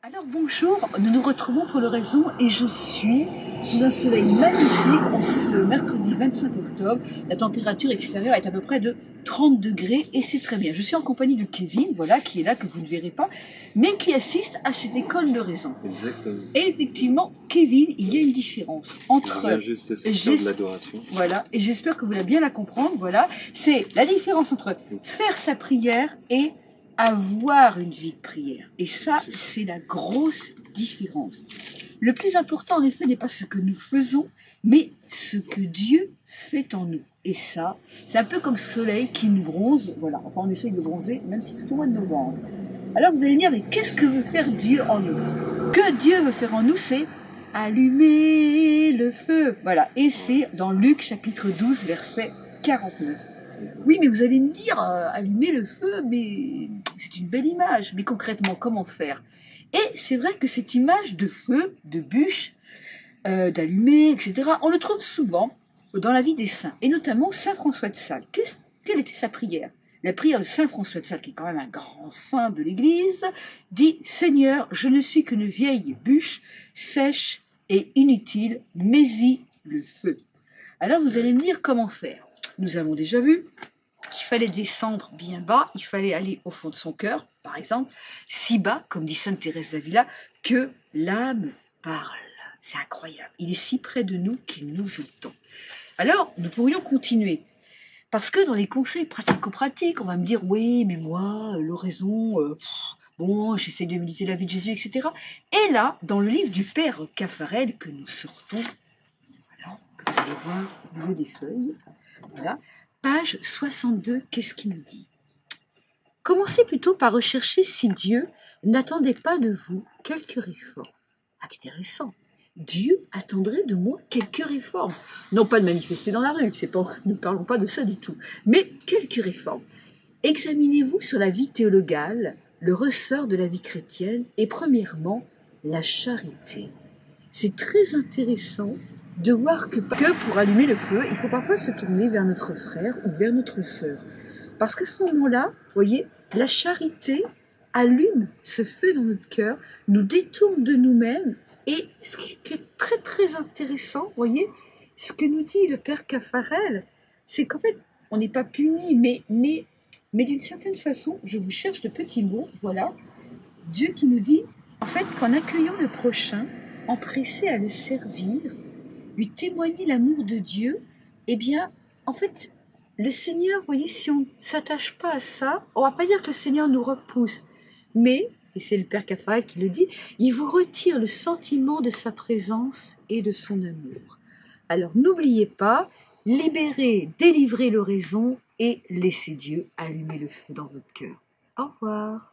Alors bonjour, nous nous retrouvons pour l'oraison et je suis sous un soleil magnifique en ce mercredi 25 octobre. La température extérieure est à peu près de 30 degrés et c'est très bien. Je suis en compagnie de Kevin, voilà, qui est là, que vous ne verrez pas, mais qui assiste à cette école d'oraison. Exactement. Et effectivement, Kevin, il y a une différence entre... On vient juste de sortir de l'adoration. Voilà, et j'espère que vous allez bien la comprendre, voilà. C'est la différence entre faire sa prière et avoir une vie de prière. Et ça, c'est la grosse différence. Le plus important, en effet, n'est pas ce que nous faisons, mais ce que Dieu fait en nous. Et ça, c'est un peu comme ce soleil qui nous bronze. Voilà, enfin, on essaye de bronzer, même si c'est au mois de novembre. Alors, vous allez me dire, mais qu'est-ce que veut faire Dieu en nous? Que Dieu veut faire en nous, c'est allumer le feu. Voilà, et c'est dans Luc chapitre 12, verset 49. Oui, mais vous allez me dire, allumer le feu, mais c'est une belle image. Mais concrètement, comment faire? Et c'est vrai que cette image de feu, de bûche, d'allumer, etc., on le trouve souvent dans la vie des saints, et notamment Saint François de Sales. Quelle était sa prière? La prière de Saint François de Sales, qui est quand même un grand saint de l'Église, dit « Seigneur, je ne suis qu'une vieille bûche, sèche et inutile, mets-y le feu. » Alors vous allez me dire comment faire. Nous avons déjà vu qu'il fallait descendre bien bas, il fallait aller au fond de son cœur, par exemple, si bas, comme dit Sainte Thérèse d'Avila, que l'âme parle. C'est incroyable. Il est si près de nous qu'il nous entend. Alors, nous pourrions continuer. Parce que dans les conseils pratico-pratiques, on va me dire, oui, mais moi, l'oraison, bon, j'essaie de méditer la vie de Jésus, etc. Et là, dans le livre du Père Caffarel que nous sortons, voilà, que vous allez voir au milieu des feuilles, voilà, page 62, qu'est-ce qu'il nous dit? Commencez plutôt par rechercher si Dieu n'attendait pas de vous quelques réformes. Intéressant. Dieu attendrait de moi quelques réformes. Non pas de manifester dans la rue, nous ne parlons pas de ça du tout, mais quelques réformes. Examinez-vous sur la vie théologale, le ressort de la vie chrétienne, et premièrement, la charité. C'est très intéressant de voir que pour allumer le feu, il faut parfois se tourner vers notre frère ou vers notre sœur. Parce qu'à ce moment-là, vous voyez, la charité allume ce feu dans notre cœur, nous détourne de nous-mêmes, et ce qui est très très intéressant, vous voyez, ce que nous dit le Père Caffarel, c'est qu'en fait, on n'est pas puni, mais d'une certaine façon, je vous cherche de petits mots, voilà, Dieu qui nous dit, en fait, qu'en accueillant le prochain, empressé à le servir, lui témoigner l'amour de Dieu, eh bien, en fait, le Seigneur, vous voyez, si on ne s'attache pas à ça, on ne va pas dire que le Seigneur nous repousse, mais, et c'est le Père Caffarel qui le dit, il vous retire le sentiment de sa présence et de son amour. Alors, n'oubliez pas, libérez, délivrez l'oraison et laissez Dieu allumer le feu dans votre cœur. Au revoir.